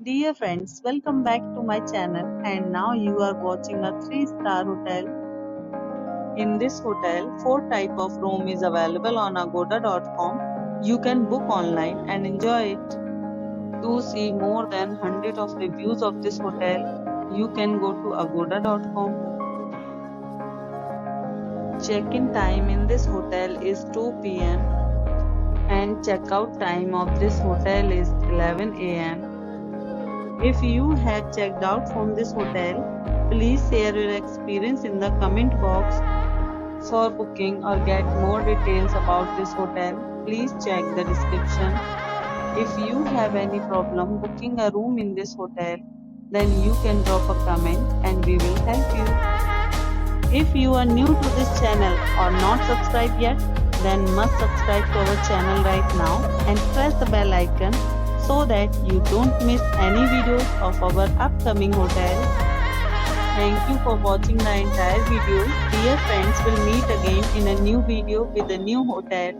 Dear friends, welcome back to my channel and now you are watching a 3-star hotel. In this hotel, 4 type of room is available on agoda.com. You can book online and enjoy it. To see more than 100 of reviews of this hotel, you can go to agoda.com. Check-in time in this hotel is 2 p.m. and check-out time of this hotel is 11 a.m. If you have checked out from this hotel, please share your experience in the comment box. For booking or get more details about this hotel, please check the description. If you have any problem booking a room in this hotel, then you can drop a comment and we will help you. If you are new to this channel or not subscribed yet, then must subscribe to our channel right now and press the bell icon so that you don't miss any videos of our upcoming hotel. Thank you for watching the entire video. Dear friends, will meet again in a new video with a new hotel.